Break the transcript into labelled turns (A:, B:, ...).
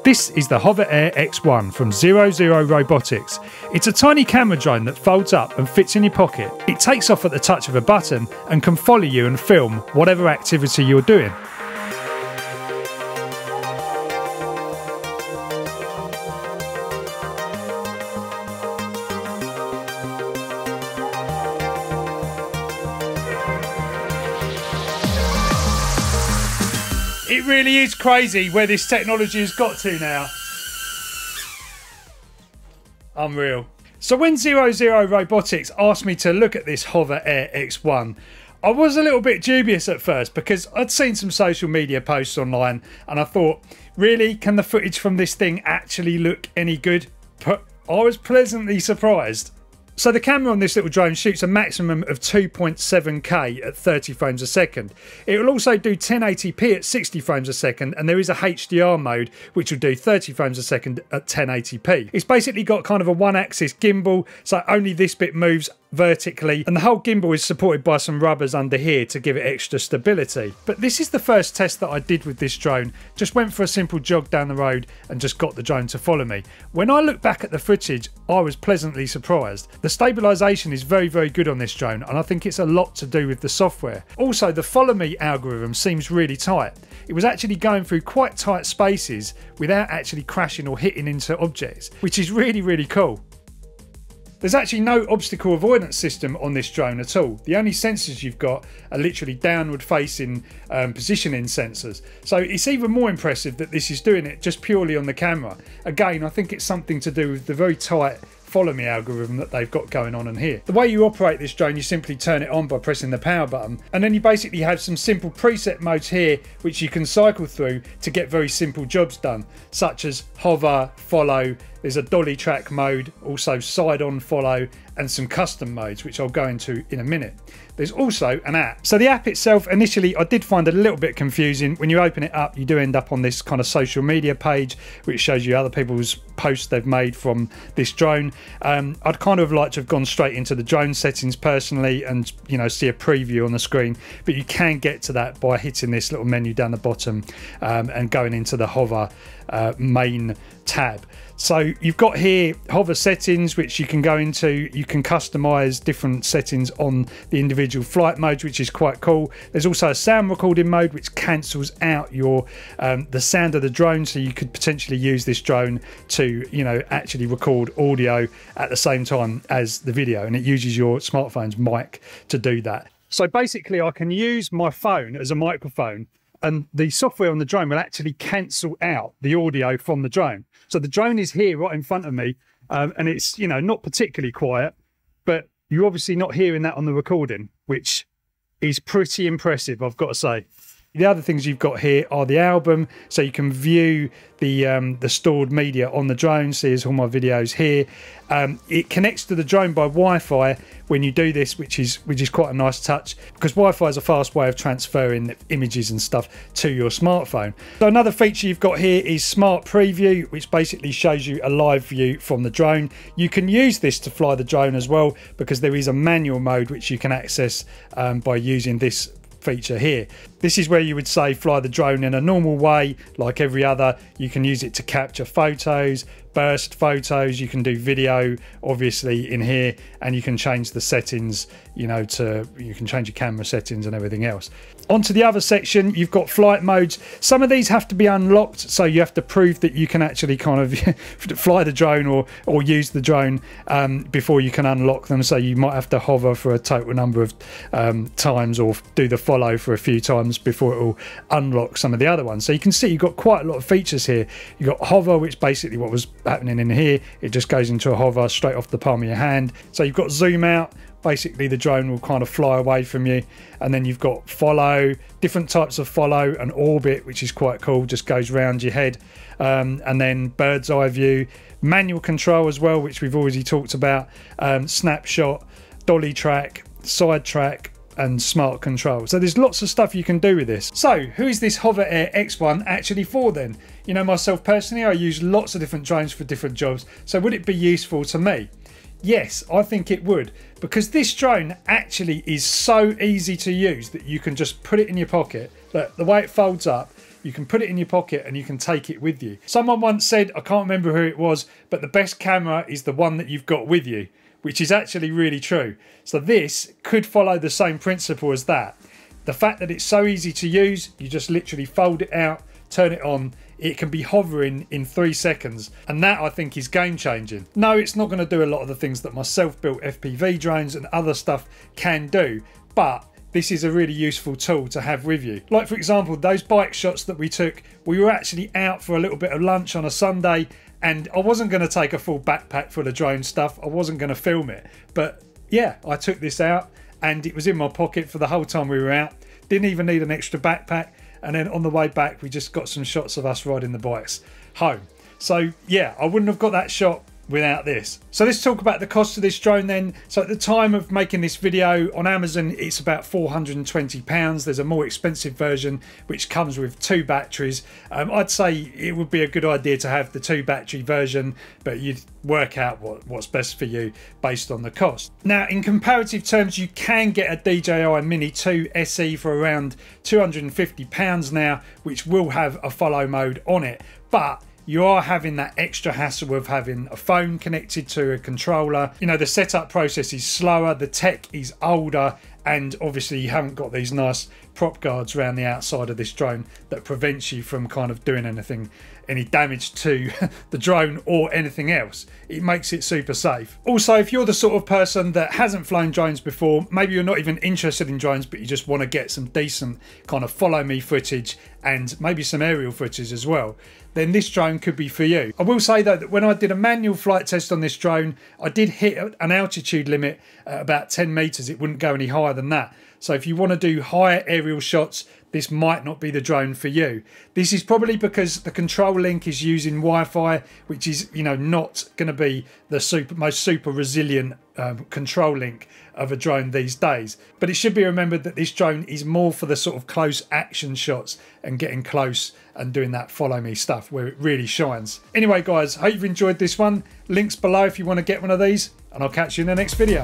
A: This is the Hover Air X1 from 00 Robotics. It's a tiny camera drone that folds up and fits in your pocket. It takes off at the touch of a button and can follow you and film whatever activity you're doing. It really is crazy where this technology has got to now. Unreal. So when 00 Robotics asked me to look at this Hover Air X1, I was a little bit dubious at first because I'd seen some social media posts online and I thought, really, can the footage from this thing actually look any good? But I was pleasantly surprised. So the camera on this little drone shoots a maximum of 2.7K at 30 frames a second. It will also do 1080p at 60 frames a second, and there is a HDR mode which will do 30 frames a second at 1080p. It's basically got kind of a one-axis gimbal, so only this bit moves vertically, and the whole gimbal is supported by some rubbers under here to give it extra stability. But this is the first test that I did with this drone. Just went for a simple jog down the road and just got the drone to follow me. When I look back at the footage, I was pleasantly surprised. The stabilisation is very, very good on this drone, and I think it's a lot to do with the software. Also, the follow me algorithm seems really tight. It was actually going through quite tight spaces without actually crashing or hitting into objects, which is really, really cool. There's actually no obstacle avoidance system on this drone at all. The only sensors you've got are literally downward facing positioning sensors. So it's even more impressive that this is doing it just purely on the camera. Again, I think it's something to do with the very tight follow me algorithm that they've got going on in here. The way you operate this drone, you simply turn it on by pressing the power button, and then you basically have some simple preset modes here which you can cycle through to get very simple jobs done, such as hover, follow. There's a dolly track mode, also side on follow, and some custom modes which I'll go into in a minute. There's also an app. So the app itself, initially I did find a little bit confusing. When you open it up, you do end up on this kind of social media page which shows you other people's posts they've made from this drone. I'd kind of like to have gone straight into the drone settings personally and, you know, see a preview on the screen, but you can get to that by hitting this little menu down the bottom and going into the hover main tab. So you've got here hover settings which you can go into. You can customize different settings on the individual flight modes, which is quite cool. There's also a sound recording mode which cancels out your the sound of the drone, so you could potentially use this drone to, you know, actually record audio at the same time as the video, and it uses your smartphone's mic to do that. So basically I can use my phone as a microphone, and the software on the drone will actually cancel out the audio from the drone. So the drone is here right in front of me, and it's, you know, not particularly quiet, but you're obviously not hearing that on the recording, which is pretty impressive, I've got to say. The other things you've got here are the album, so you can view the stored media on the drone. So here's all my videos here. It connects to the drone by Wi-Fi when you do this, which is quite a nice touch, because Wi-Fi is a fast way of transferring images and stuff to your smartphone. So another feature you've got here is Smart Preview, which basically shows you a live view from the drone. You can use this to fly the drone as well, because there is a manual mode which you can access by using this feature here. This is where you would say fly the drone in a normal way like every other. You can use it to capture photos, burst photos, you can do video obviously in here, and you can change the settings, you know, you can change your camera settings and everything else. Onto the other section, you've got flight modes. Some of these have to be unlocked, so you have to prove that you can actually kind of fly the drone or use the drone before you can unlock them. So you might have to hover for a total number of times, or do the follow for a few times before it will unlock some of the other ones. So you can see you've got quite a lot of features here. You've got hover, which basically what was happening in here, it just goes into a hover straight off the palm of your hand. So you've got zoom out, basically the drone will kind of fly away from you, and then you've got follow, different types of follow, and orbit, which is quite cool, just goes round your head, and then bird's eye view, manual control as well, which we've already talked about, snapshot, dolly track, side track, and smart control. So there's lots of stuff you can do with this. So who is this Hover Air X1 actually for then? You know, myself personally, I use lots of different drones for different jobs, so would it be useful to me? Yes, I think it would, because this drone actually is so easy to use that you can just put it in your pocket. Look, the way it folds up, you can put it in your pocket and you can take it with you. Someone once said, I can't remember who it was, but the best camera is the one that you've got with you, which is actually really true. So this could follow the same principle as that. The fact that it's so easy to use, you just literally fold it out, turn it on, it can be hovering in 3 seconds, and that I think is game changing. No, it's not going to do a lot of the things that my self-built FPV drones and other stuff can do, but this is a really useful tool to have with you. Like for example, those bike shots that we took, we were actually out for a little bit of lunch on a Sunday, and I wasn't going to take a full backpack full of drone stuff. I wasn't going to film it, but yeah, I took this out and it was in my pocket for the whole time we were out. Didn't even need an extra backpack. And then on the way back, we just got some shots of us riding the bikes home. So yeah, I wouldn't have got that shot without this. So let's talk about the cost of this drone then. So at the time of making this video on Amazon, it's about £420. There's a more expensive version which comes with 2 batteries. I'd say it would be a good idea to have the 2 battery version, but you'd work out what's best for you based on the cost. Now in comparative terms, you can get a DJI Mini 2 SE for around £250 now, which will have a follow mode on it, but you are having that extra hassle of having a phone connected to a controller. You know, the setup process is slower, the tech is older, and obviously you haven't got these nice prop guards around the outside of this drone that prevents you from kind of doing any damage to the drone or anything else. It makes it super safe. Also, if you're the sort of person that hasn't flown drones before, maybe you're not even interested in drones, but you just want to get some decent kind of follow me footage and maybe some aerial footage as well, then this drone could be for you. I will say though that when I did a manual flight test on this drone, I did hit an altitude limit at about 10 meters. It wouldn't go any higher than that. So if you want to do higher aerial shots, this might not be the drone for you. This is probably because the control link is using Wi-Fi, which is, you know, not going to be the most super resilient control link of a drone these days. But it should be remembered that this drone is more for the sort of close action shots and getting close and doing that follow me stuff where it really shines. Anyway guys, hope you've enjoyed this one. Links below if you want to get one of these, and I'll catch you in the next video.